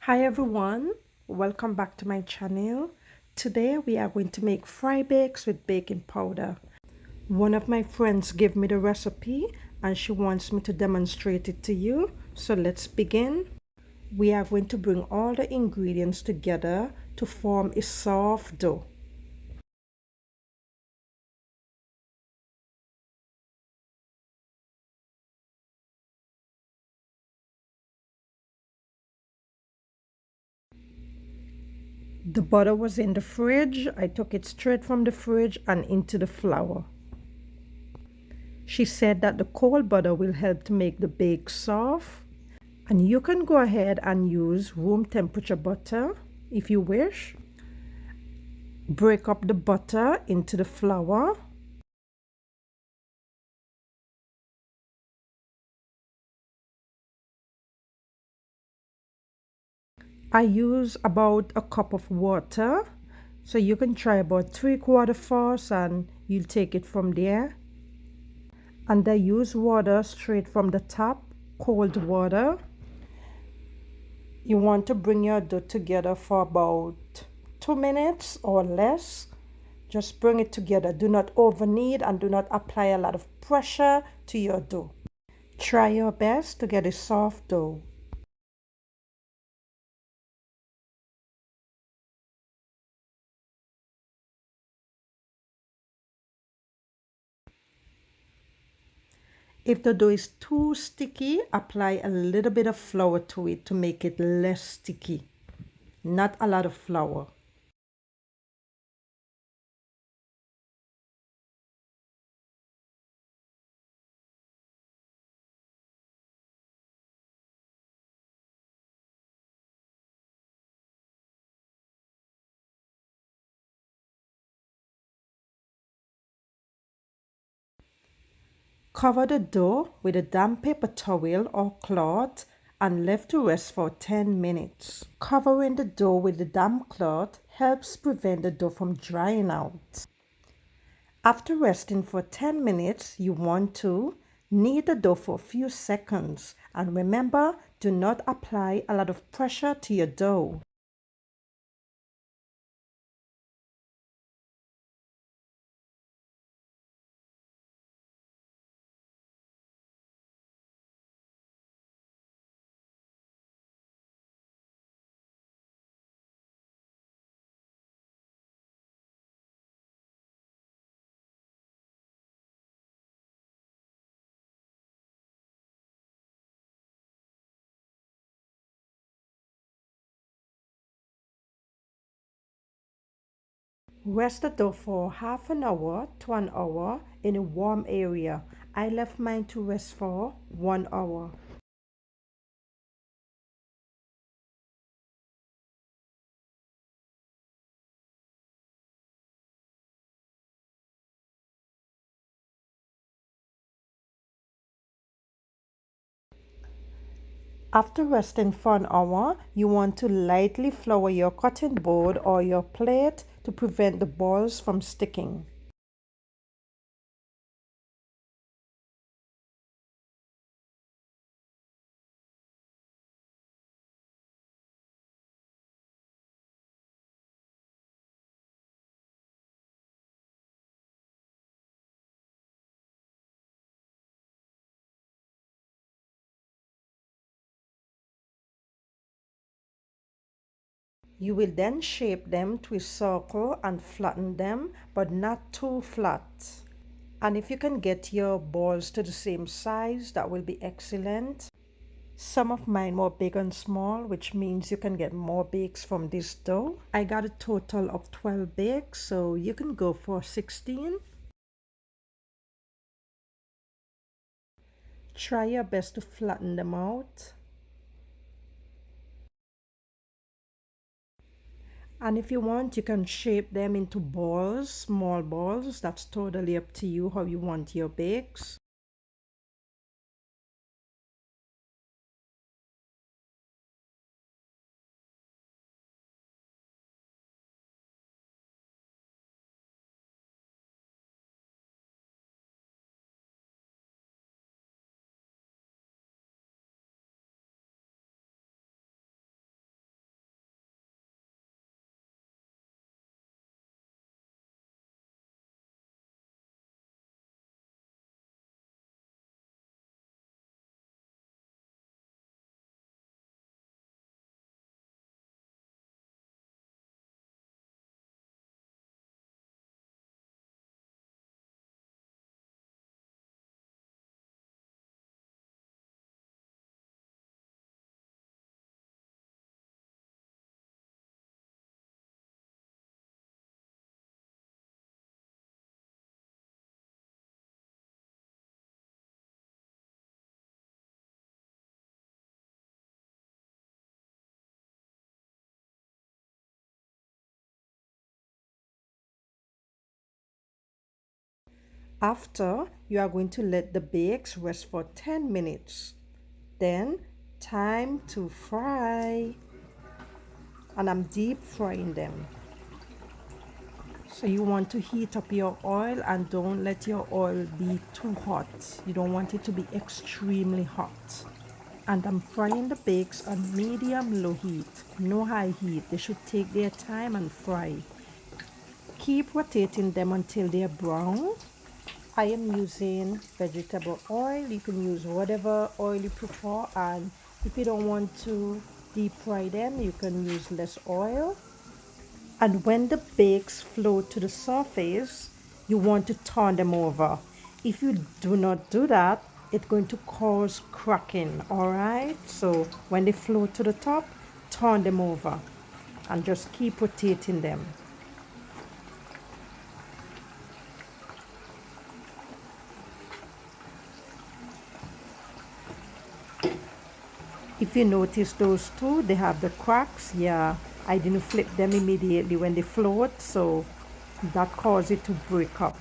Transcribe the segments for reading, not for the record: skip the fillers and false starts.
Hi everyone, welcome back to my channel. Today we are going to make fry bakes with baking powder. One of my friends gave me the recipe and she wants me to demonstrate it to you. So let's begin. We are going to bring all the ingredients together to form a soft dough. The butter was in the fridge. I took it straight from the fridge and into the flour. She said that the cold butter will help to make the bake soft. And you can go ahead and use room temperature butter if you wish. Break up the butter into the flour. I use about a cup of water. So you can try about 3/4 force and you'll take it from there. And I use water straight from the tap, cold water. You want to bring your dough together for about 2 minutes or less. Just bring it together. Do not over knead and do not apply a lot of pressure to your dough. Try your best to get a soft dough. If the dough is too sticky, apply a little bit of flour to it to make it less sticky. Not a lot of flour. Cover the dough with a damp paper towel or cloth and left to rest for 10 minutes. Covering the dough with the damp cloth helps prevent the dough from drying out. After resting for 10 minutes, you want to knead the dough for a few seconds. And remember, do not apply a lot of pressure to your dough. Rest the dough for half an hour to an hour in a warm area. I left mine to rest for 1 hour. After resting for an hour, you want to lightly flour your cutting board or your plate to prevent the balls from sticking. You will then shape them to a circle and flatten them, but not too flat. And if you can get your balls to the same size, that will be excellent. Some of mine were big and small, which means you can get more bakes from this dough. I got a total of 12 bakes, so you can go for 16. Try your best to flatten them out. And if you want, you can shape them into balls, small balls. That's totally up to you how you want your bakes. After, you are going to let the bakes rest for 10 minutes. Then, time to fry. And I'm deep frying them. So you want to heat up your oil and don't let your oil be too hot. You don't want it to be extremely hot. And I'm frying the bakes on medium-low heat, no high heat. They should take their time and fry. Keep rotating them until they're brown. I am using vegetable oil. You can use whatever oil you prefer, and if you don't want to deep fry them, you can use less oil. And when the bakes float to the surface, you want to turn them over. If you do not do that, it's going to cause cracking, all right? So when they float to the top, turn them over and just keep rotating them. If you notice those two, they have the cracks. Yeah, I didn't flip them immediately when they float, so that caused it to break up.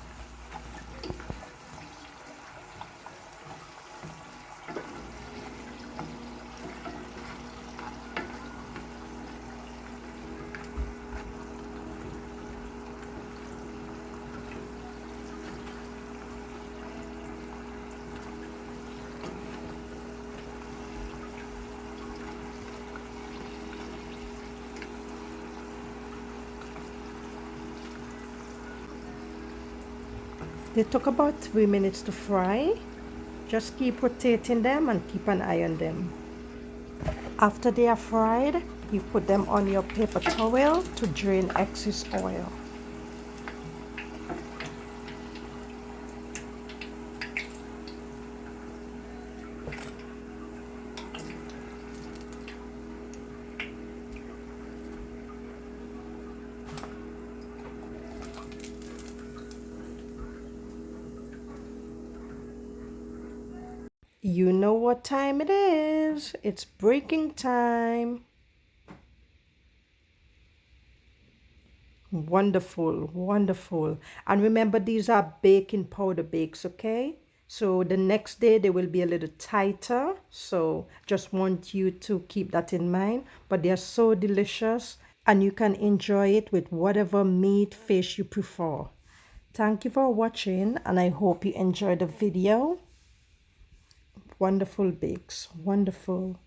They took about 3 minutes to fry. Just keep rotating them and keep an eye on them. After they are fried, you put them on your paper towel to drain excess oil. You know what time it is. It's breaking time. Wonderful, wonderful. And remember, these are baking powder bakes, okay? So the next day they will be a little tighter. So just want you to keep that in mind. But they are so delicious and you can enjoy it with whatever meat, fish you prefer. Thank you for watching and I hope you enjoyed the video. Wonderful bakes, wonderful.